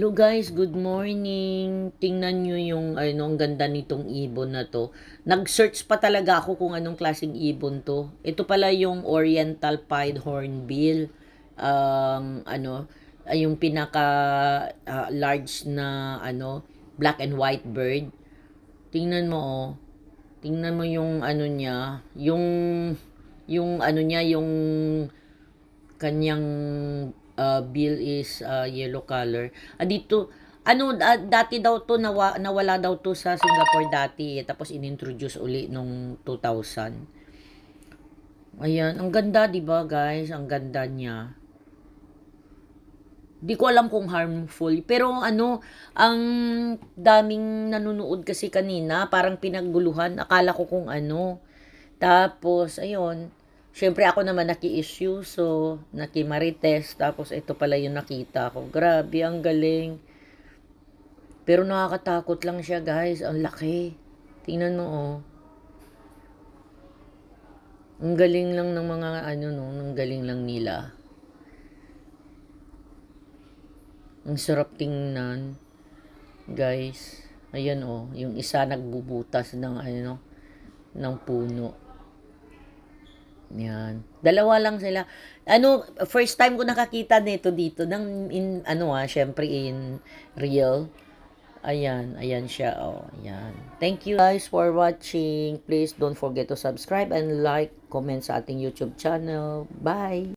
Hello guys, good morning. Tingnan nyo yung ang ganda nitong ibon na to. Nag-search pa talaga ako kung anong klaseng ibon to. Ito pala yung Oriental Pied Hornbill. Yung pinaka large na black and white bird. Tingnan mo oh. Tingnan mo yung niya, yung kanyang bill is yellow color. Dito, dati daw to, nawala daw to sa Singapore dati. Tapos inintroduce uli nung 2000. Ayan, ang ganda, di ba guys? Ang ganda niya. Di ko alam kung harmful. Pero ang daming nanonood kasi kanina. Parang pinagguluhan. Akala ko kung ano. Tapos, ayun. Siyempre ako naman naki-issue. So, naki-marites. Tapos, ito pala yung nakita ko. Grabe, ang galing. Pero nakakatakot lang siya, guys. Ang laki. Tingnan mo, oh. Ang galing lang ng mga no. Ang galing lang nila. Ang sarap tingnan. Guys. Ayan, oh. Yung isa nagbubutas ng ng puno. Yan. Dalawa lang sila. First time ko nakakita nito dito ng syempre in real. Ayan, ayan siya. Oh, ayan. Thank you guys for watching. Please don't forget to subscribe and like, comment sa ating YouTube channel. Bye.